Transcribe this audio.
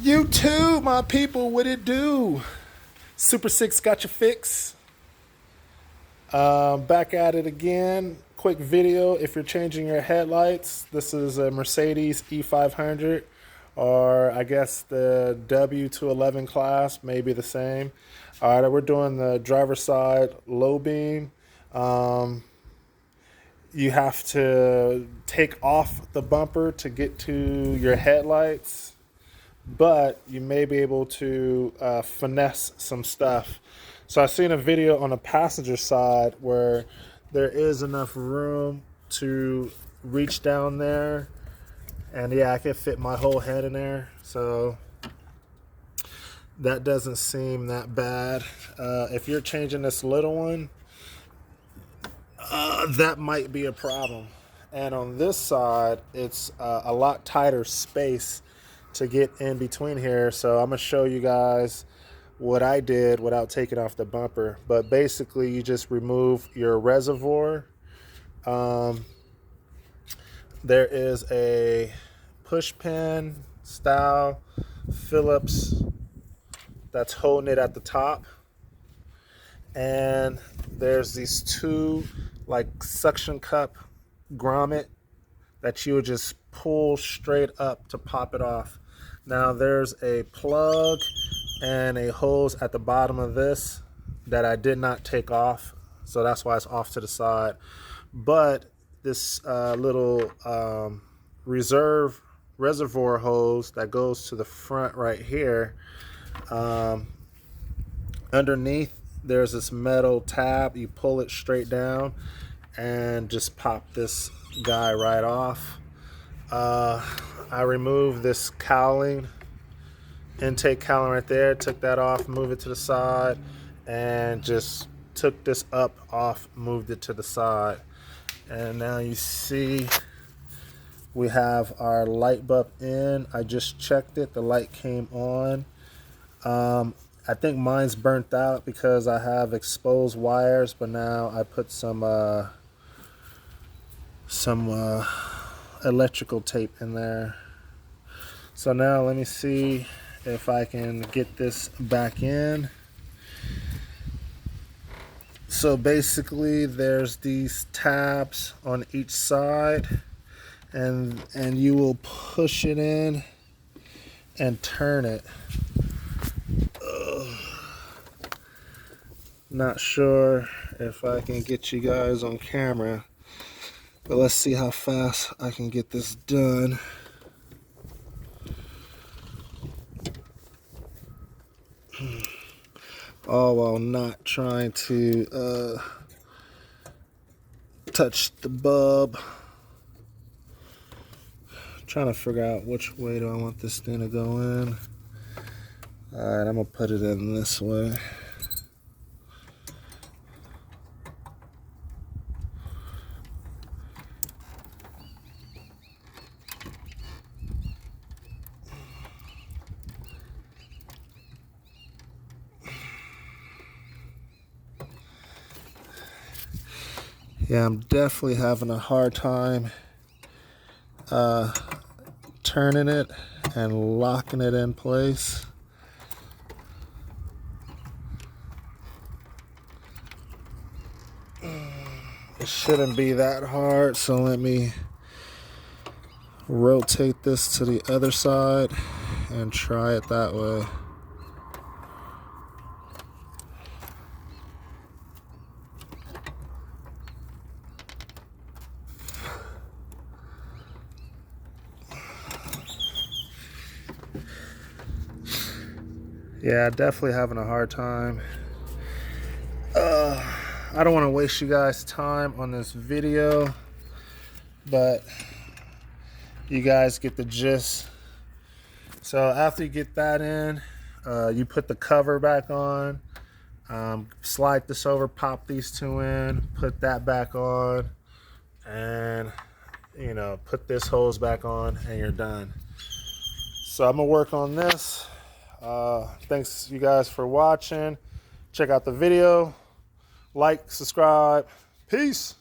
You too, my people. What it do? Super 6 got your fix. Back at it again. Quick video. If you're changing your headlights, this is a Mercedes E500, or I guess the W211 class, may be the same. All right, we're doing the driver's side low beam. You have to take off the bumper to get to your headlights, but you may be able to finesse some stuff. So I've seen a video on the passenger side where there is enough room to reach down there, and yeah, I can fit my whole head in there, so that doesn't seem that bad. If you're changing this little one, that might be a problem. And on this side, it's a lot tighter space to get in between here. So I'm gonna show you guys what I did without taking off the bumper. But basically, you just remove your reservoir. There is a push pin style Phillips that's holding it at the top, and there's these two like suction cup grommet that you would just pull straight up to pop it off. Now there's a plug and a hose at the bottom of this that I did not take off, so that's why it's off to the side. But this little reservoir hose that goes to the front right here, underneath there's this metal tab. You pull it straight down and just pop this guy right off. I removed this cowling, intake cowling right there, took that off, moved it to the side, and just took this up off, moved it to the side. And now you see we have our light bulb in. I just checked it, the light came on. I think mine's burnt out because I have exposed wires, but now I put some electrical tape in there. So now let me see if I can get this back in. So basically there's these tabs on each side, and you will push it in and turn it. Not sure if I can get you guys on camera, but let's see how fast I can get this done. All while not trying to touch the bulb. Trying to figure out which way do I want this thing to go in. Alright, I'm gonna put it in this way. Yeah, I'm definitely having a hard time turning it and locking it in place. It shouldn't be that hard, so let me rotate this to the other side and try it that way. Yeah, definitely having a hard time. I don't want to waste you guys' time on this video, but you guys get the gist. So after you get that in, you put the cover back on, slide this over, pop these two in, put that back on, and put this hose back on, and you're done. So I'm gonna work on this. Thanks you guys for watching. Check out the video, like, subscribe. Peace.